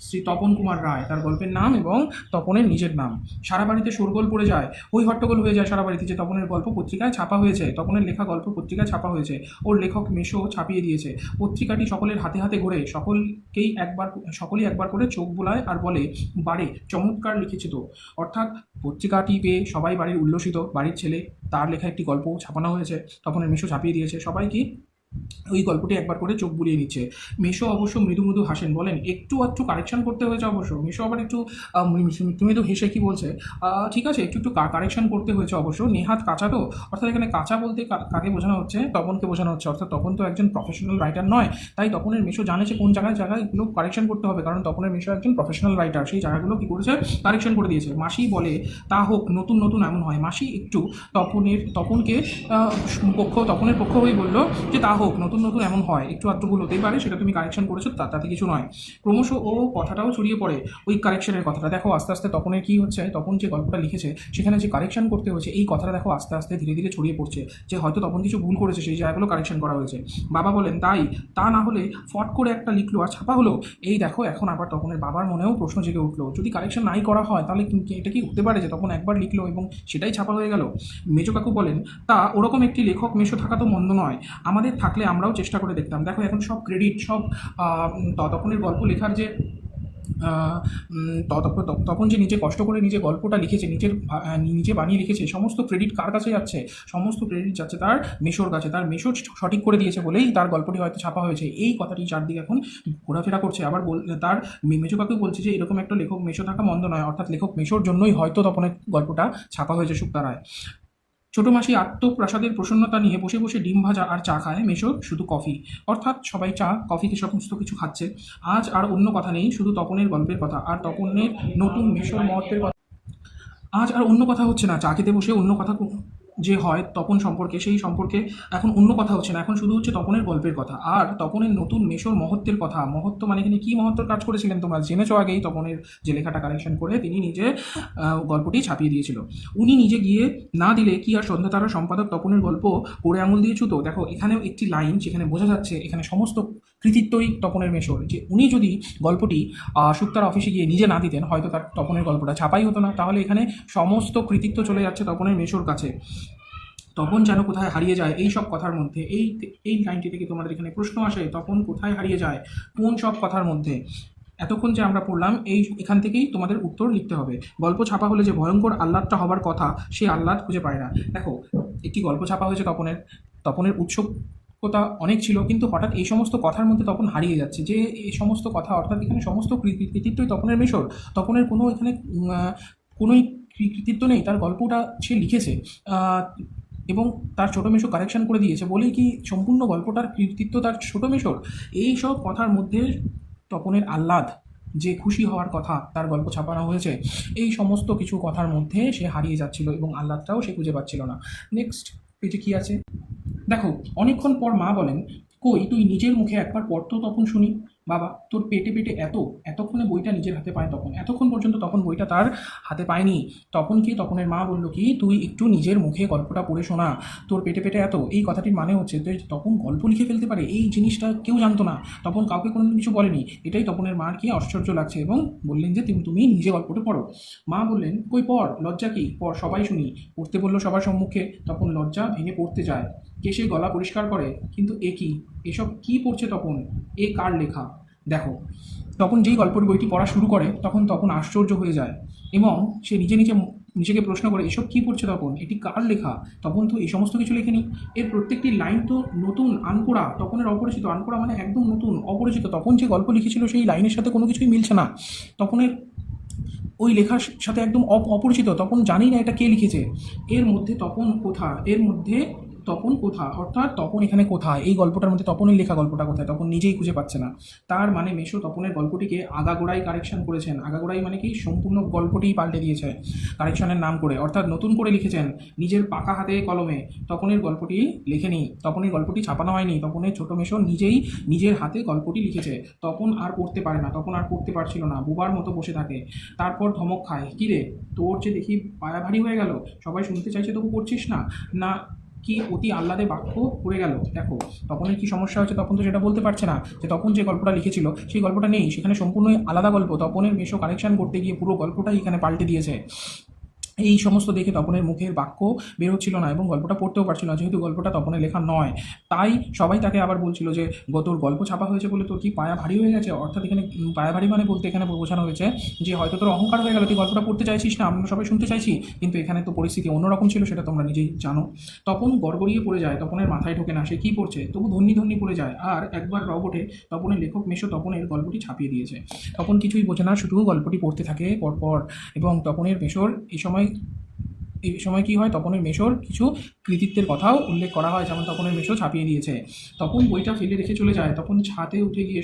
শ্রী তপন কুমার রায়, তার গল্পের নাম এবং তপনের নিজের নাম। সারা বাড়িতে শোরগোল পড়ে যায়, ওই হট্টগোল হয়ে যায় সারা বাড়িতে, যে তপনের গল্প পত্রিকায় ছাপা হয়েছে, তপনের লেখা গল্প পত্রিকায় ছাপা হয়েছে, ওর লেখক মেশো ছাপিয়ে দিয়েছে। পত্রিকাটি সকলের হাতে হাতে ঘোরে, সকলেই একবার করে চোখ বোলায় আর বলে, বারে চমৎকার লিখেছে তো। অর্থাৎ পত্রিকাটি পেয়ে সবাই বাড়ির উল্লসিত। বাড়ির ছেলে, তার লেখা একটি গল্প ছাপানো হয়েছে, তপনের মেশো ছাপিয়ে দিয়েছে। সবাই কি ওই গল্পটি একবার করে চোখ বুলিয়ে নিচ্ছে। মেশো অবশ্য মৃদু মৃদু হাসেন, বলেন একটু আধটু কারেকশন করতে হয়েছে অবশ্য। মেশো আবার একটু মৃদু হেসে কি বলছে, ঠিক আছে, একটু কারেকশন করতে হয়েছে অবশ্য। নেহাত কাঁচা তো। অর্থাৎ এখানে কাঁচা বলতে কাকে বোঝানো হচ্ছে? তপনকে বোঝানো হচ্ছে। অর্থাৎ তপন তো একজন প্রফেশনাল রাইটার নয়, তাই তপনের মেশো জানে যে কোন জায়গায় এগুলো কারেকশন করতে হবে, কারণ তপনের মেশো একজন প্রফেশনাল রাইটার। সেই জায়গাগুলো কী করেছে? কারেকশন করে দিয়েছে। মাসি বলে, তা হোক, নতুন নতুন এমন হয়। মাসি একটু তপনের পক্ষ হয়ে বললো যে তা হোক, নতুন নতুন এমন হয়, একটু আধটু ভুল হতেই পারে, সেটা তুমি কারেকশন করেছো, তাতে কিছু নয়। ক্রমশ ও কথাটাও ছড়িয়ে পড়ে, ওই কারেকশনের কথাটা। দেখো আস্তে আস্তে তপনের কী হচ্ছে, তপন যে গল্পটা লিখেছে সেখানে যে কারেকশন করতে হয়েছে, এই কথাটা দেখো আস্তে আস্তে ধীরে ধীরে ছড়িয়ে পড়ছে, যে হয়তো তপন কিছু ভুল করেছে, সেই জায়গাগুলো কারেকশন করা হয়েছে। বাবা বলেন, তা না হলে ফট করে একটা লিখলো আর ছাপা হলো। এই দেখো, এখন আবার তপনের বাবার মনেও প্রশ্ন জেগে উঠলো, যদি কারেকশন নাই করা হয় তাহলে এটা কি হতে পারে যে তখন একবার লিখলো এবং সেটাই ছাপা হয়ে গেল? মেজো কাকু বলেন, তা ওরকম একটি লেখক মেশো থাকা তো মন্দ নয়, আমাদের থাকলে আমরাও চেষ্টা করে দেখতাম। দেখো, এখন সব ক্রেডিট, সব তপনের গল্প লেখার যে তখন যে নিজে কষ্ট করে নিজে গল্পটা লিখেছে, নিজে বানিয়ে লিখেছে, সমস্ত ক্রেডিট কার কাছে যাচ্ছে? সমস্ত ক্রেডিট যাচ্ছে তার মেশোর কাছে। তার মেশো সঠিক করে দিয়েছে বলেই তার গল্পটি হয়তো ছাপা হয়েছে। এই কথাটি চারদিকে এখন ঘোরাফেরা করছে। আবার তার মেজো কাকু বলছে যে এরকম একটা লেখক মেশো থাকা মন্দ নয়, অর্থাৎ লেখক মেশোর জন্যই হয়তো তপনের গল্পটা ছাপা হয়েছে শুকতারায়। ছোটো মাসি আত্মপ্রাসাদের প্রসন্নতা নিয়ে বসে বসে ডিম ভাজা আর চা খায়, মেশো শুধু কফি। অর্থাৎ সবাই চা কফিকে সমস্ত কিছু খাচ্ছে। আজ আর অন্য কথা নেই, শুধু তপনের গল্পের কথা আর তপনের নতুন মেশোর মহত্বের কথা। আজ আর অন্য কথা হচ্ছে না, চা খেতে বসে অন্য কথা যে হয় তপন সম্পর্কে, সেই সম্পর্কে এখন অন্য কথা হচ্ছে না, এখন শুধু হচ্ছে তপনের গল্পের কথা আর তপনের নতুন মেশোর মহত্বের কথা। মহত্ব মানে এখানে কী মহত্বর কাজ করেছিলেন তোমরা জেনেছো আগেই। তপনের যে লেখাটা কালেকশন করে তিনি নিজে গল্পটি ছাপিয়ে দিয়েছিল। উনি নিজে গিয়ে না দিলে কি আর সন্ধ্যা তারা সম্পাদক তপনের গল্প করে আঙুল দিয়ে ছুতো? দেখো এখানেও একটি লাইন যেখানে বোঝা যাচ্ছে এখানে সমস্ত কৃতিত্বই তপনের মেশোর। যে উনি যদি গল্পটি শুক্তার অফিসে গিয়ে নিজে না দিতেন হয়তো তার তপনের গল্পটা ছাপাই হতো না। তাহলে এখানে সমস্ত কৃতিত্ব চলে যাচ্ছে তপনের মেশোর কাছে। তপন যেন কোথায় হারিয়ে যায় এই সব কথার মধ্যে। এই লাইনটি থেকে তোমাদের এখানে প্রশ্ন আসে, তপন কোথায় হারিয়ে যায় কোন সব কথার মধ্যে? এতক্ষণ যে আমরা পড়লাম এখান থেকেই তোমাদের উত্তর লিখতে হবে। গল্প ছাপা হলে যে ভয়ঙ্কর আহ্লাদটা হবার কথা সেই আহ্লাদ খুঁজে পায় না। দেখো একটি গল্প ছাপা হয়েছে তপনের উৎসুকতা অনেক ছিল, কিন্তু হঠাৎ এই সমস্ত কথার মধ্যে তপন হারিয়ে যাচ্ছে। যে এই সমস্ত কথা অর্থাৎ এখানে সমস্ত কৃতিত্বই তপনের মেশর। তপনের কোনো এখানে কোনোই কৃতিত্ব নেই। তার গল্পটা সে লিখেছে এবং তার ছোটো মেশো কারেকশন করে দিয়েছে বলেই কি সম্পূর্ণ গল্পটার কৃতিত্ব তার ছোটো মেশোর? এই সব কথার মধ্যে তপনের আহ্লাদ, যে খুশি হওয়ার কথা তার গল্প ছাপানো হয়েছে, এই সমস্ত কিছু কথার মধ্যে সে হারিয়ে যাচ্ছিল এবং আহ্লাদটাও সে খুঁজে পাচ্ছিল না। নেক্সট পেজে কী আছে দেখো। অনেকক্ষণ পর মা বলেন, কই তুই নিজের মুখে একবার পড় তো তখন শুনি। বাবা তোর পেটে পেটে এতক্ষণে বইটা নিজের হাতে পায় তখন। এতক্ষণ পর্যন্ত তখন বইটা তার হাতে পায়নি। তপনের মা বলল কি, তুই একটু নিজের মুখে গল্পটা পড়ে শোনা। তোর পেটে পেটে এই কথাটির মানে হচ্ছে যে তপন গল্প লিখে ফেলতে পারে, এই জিনিসটা কেউ জানতো না। তপন কাউকে কোনো কিছু বলেনি। এটাই তপনের মার কি আশ্চর্য লাগছে এবং বললেন যে তুমি নিজে গল্পটা পড়ো। মা বললেন, কই পড়, লজ্জা কি, পড় সবাই শুনি। পড়তে বললো সবার সম্মুখে। তপন লজ্জা ভেঙে পড়তে যায়। কেশে গলা পরিষ্কার করে, কিন্তু এ কি, এসব কি পড়ছে তপন, এ কার লেখা? দেখো তখন যেই গল্পের বইটি পড়া শুরু করে তখন আশ্চর্য হয়ে যায় এবং সে নিজেকে প্রশ্ন করে, এসব কী পড়ছে তপন, এটি কার লেখা? তপন তো এই সমস্ত কিছু লেখেনি। এর প্রত্যেকটি লাইন তো নতুন, আনপড়া, তপনের অপরিচিত। আনপড়া মানে একদম নতুন, অপরিচিত। তপন যে গল্প লিখেছিল সেই লাইনের সাথে কোনো কিছুই মিলছে না। তপনের ওই লেখার সাথে একদম অপরিচিত। তপন জানি না এটা কে লিখেছে। এর মধ্যে তপন কোথা, অর্থাৎ তপন এখানে কোথায়, এই গল্পটার মধ্যে তপনের লেখা গল্পটা কোথায় তপন নিজেই খুঁজে পাচ্ছে না। তার মানে মেশো তপনের গল্পটিকে আগাগোড়াই কারেকশন করেছেন। আগাগোড়াই মানে কি, সম্পূর্ণ গল্পটিই পাল্টে দিয়েছে কারেকশনের নাম করে, অর্থাৎ নতুন করে লিখেছেন নিজের পাকা হাতে কলমে। তপনের গল্পটি লেখেনি, তপনের গল্পটি ছাপানো হয়নি। তপনের ছোটো মেশো নিজেই নিজের হাতে গল্পটি লিখেছে। তপন আর পড়তে পারে না, তপন আর পড়তে পারছিল না, বুবার মতো বসে থাকে। তারপর ধমক খায়, কী রে তোর যে দেখি পায়া ভারী হয়ে গেল, সবাই শুনতে চাইছে তবু পড়ছিস না, না কি অতি আহ্লাদে বাক্য পড়ে গেল? দেখো তপনের কি সমস্যা হচ্ছে, তপন তো সেটা বলতে পারছে না। যে তপন যে গল্পটা লিখেছিল সেই গল্পটা নেই, সেখানে সম্পূর্ণই আলাদা গল্প। তপনের মেশো কালেকশন করতে গিয়ে পুরো গল্পটাই এখানে পাল্টে দিয়েছে। এই সমস্ত দেখে তপনের মুখের বাক্য বের হচ্ছিল না এবং গল্পটা পড়তেও পারছিল না, যেহেতু গল্পটা তপনের লেখা নয়। তাই সবাই তাকে আবার বলছিল যে তোর গল্প ছাপা হয়েছে বলে তোর কি পায়া ভারী হয়ে গেছে? অর্থাৎ এখানে পায়া ভারী মানে বলতে এখানে বোঝানো হয়েছে যে হয়তো তোর অহংকার হয়ে গেল, তুই গল্পটা পড়তে চাইছিস না, আমরা সবাই শুনতে চাইছি। কিন্তু এখানে তো পরিস্থিতি অন্যরকম ছিল, সেটা তোমরা নিজেই জানো। তপন গড়গড়িয়ে পড়ে যায়, তপনের মাথায় ঢোকে না সে কী পড়ছে, তবু ধন্যি পড়ে যায়। আর একবার রব ওঠে, তপনের লেখক মেশো তপনের গল্পটি ছাপিয়ে দিয়েছে। তপন কিছুই বোঝে না, শুধু গল্পটি পড়তে থাকে পরপর। এবং তপনের মেশোর এই সময় কী হয়, তপনের মেশোর কিছু কৃতিত্বের কথাও উল্লেখ করা হয়, যেমন তপনের মেশো ছাপিয়ে দিয়েছে। তপন বইটা ফেলে রেখে চলে যায়। তপন ছাদে উঠে গিয়ে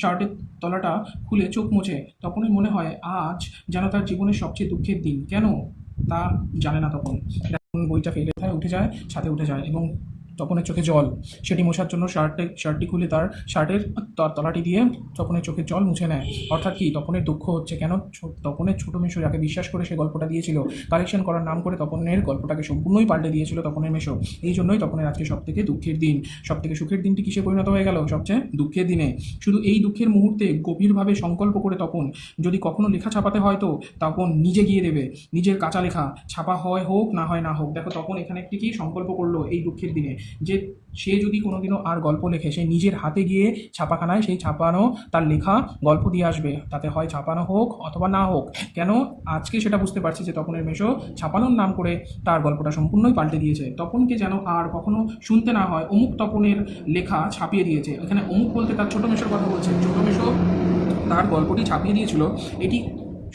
শার্টের তলাটা খুলে চোখ মোছে। তপনের মনে হয় আজ যেন তার জীবনের সবচেয়ে দুঃখের দিন। কেন তা জানে না তপন। বইটা ফেলে উঠে যায়, ছাদে উঠে যায় এবং তপনের চোখে জল। সেটি মোছার জন্য শার্টটি খুলে তার শার্টের তলাটি দিয়ে তপনের চোখের জল মুছে নেয়। অর্থাৎ কি, তপনের দুঃখ হচ্ছে কেন, তপনের ছোটো মেশো যাকে বিশ্বাস করে সে গল্পটা দিয়েছিল, কালেকশন করার নাম করে তপনের গল্পটাকে সম্পূর্ণই পাল্টে দিয়েছিল তপনের মেশো। এই জন্যই তপনের আজকে সবথেকে দুঃখের দিন। সবথেকে সুখের দিনটি কিসে পরিণত হয়ে গেল? সবচেয়ে দুঃখের দিনে। শুধু এই দুঃখের মুহূর্তে গভীরভাবে সংকল্প করে তপন, যদি কখনো লেখা ছাপাতে হয় তো তপন নিজে গিয়ে দেবে, নিজের কাঁচা লেখা ছাপা হয় হোক না হয় না হোক। দেখো তপন এখানে একটি কি সংকল্প করলো এই দুঃখের দিনে, যে সে যদি কোনোদিনও আর গল্প লেখে সে নিজের হাতে গিয়ে ছাপাখানায় সেই ছাপানো তার লেখা গল্প দিয়ে আসবে, তাতে হয় ছাপানো হোক অথবা না হোক। কেন আজকে সেটা বুঝতে পারছি যে তপনের মেশো ছাপানোর নাম করে তার গল্পটা সম্পূর্ণই পাল্টে দিয়েছে। তপনকে যেন আর কখনো শুনতে না হয় অমুক তপনের লেখা ছাপিয়ে দিয়েছে। এখানে অমুক বলতে তার ছোটো মেশোর কথা বলছে। ছোটো মেশো তার গল্পটি ছাপিয়ে দিয়েছিল, এটি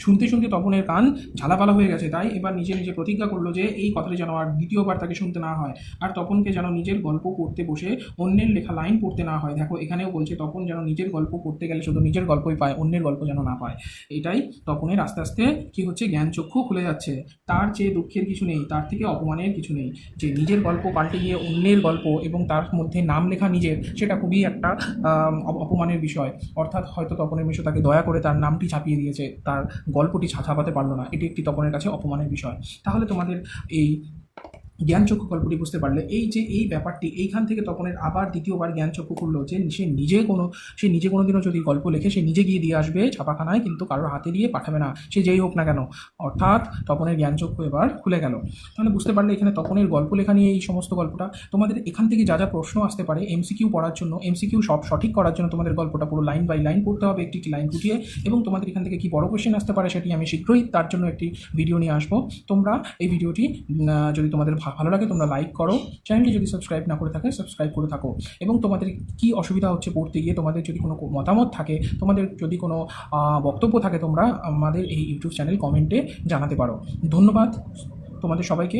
শুনতে শুনতে তপনের কান ঝালাপালা হয়ে গেছে, তাই এবার নিজে নিজে প্রতিজ্ঞা করলো যে এই কথাটি যেন আর দ্বিতীয়বার তাকে শুনতে না হয়, আর তপনকে যেন নিজের গল্প পড়তে বসে অন্যের লেখা লাইন পড়তে না হয়। দেখো এখানেও বলছে তপন যেন নিজের গল্প পড়তে গেলে শুধু নিজের গল্পই পায়, অন্যের গল্প যেন না পায়। এটাই তপনের আস্তে আস্তে কি হচ্ছে, জ্ঞান চক্ষু খুলে যাচ্ছে। তার চেয়ে দুঃখের কিছু নেই, তার থেকে অপমানের কিছু নেই, যে নিজের গল্প পাল্টে গিয়ে অন্যের গল্প এবং তার মধ্যে নাম লেখা নিজের, সেটা খুবই একটা অপমানের বিষয়। অর্থাৎ হয়তো তপনের মিশো তাকে দয়া করে তার নামটি ছাপিয়ে দিয়েছে, তার গল্পটি ছাপাতে পারলো না, এটি একটি তপনের কাছে অপমানের বিষয়। তাহলে তোমাদের এই জ্ঞানচক্ষু গল্পটি বুঝতে পারলে এই যে এই ব্যাপারটি, এইখান থেকে তপনের আবার দ্বিতীয়বার জ্ঞানচক্ষু খুললো যে সে নিজে কোনোদিনও যদি গল্প লেখে সে নিজে গিয়ে দিয়ে আসবে ছাপাখানায়, কিন্তু কারোর হাতে দিয়ে পাঠাবে না, সে যেই হোক না কেন। অর্থাৎ তপনের জ্ঞানচক্ষু এবার খুলে গেল। তাহলে বুঝতে পারলে এখানে তপনের গল্প লেখা নিয়ে এই সমস্ত গল্পটা। তোমাদের এখান থেকে যা যা প্রশ্ন আসতে পারে এমসিকিউ পড়ার জন্য, এমসিকিউ সব সঠিক করার জন্য তোমাদের গল্পটা পুরো লাইন বাই লাইন পড়তে হবে, একটি একটি লাইন ফুটিয়ে। এবং তোমাদের এখান থেকে কি বড় কোশ্চেন আসতে পারে সেটি আমি শীঘ্রই তার জন্য একটি ভিডিও নিয়ে আসবো। তোমরা এই ভিডিওটি যদি তোমাদের ভালো লাগে তোমরা লাইক করো, চ্যানেলটি যদি সাবস্ক্রাইব না করে থাকে সাবস্ক্রাইব করে থাকো। এবং তোমাদের কি অসুবিধা হচ্ছে পড়তে গিয়ে, তোমাদের যদি কোনো মতামত থাকে, তোমাদের যদি কোনো বক্তব্য থাকে, তোমরা আমাদের এই ইউটিউব চ্যানেল কমেন্টে জানাতে পারো। ধন্যবাদ তোমাদের সবাইকে।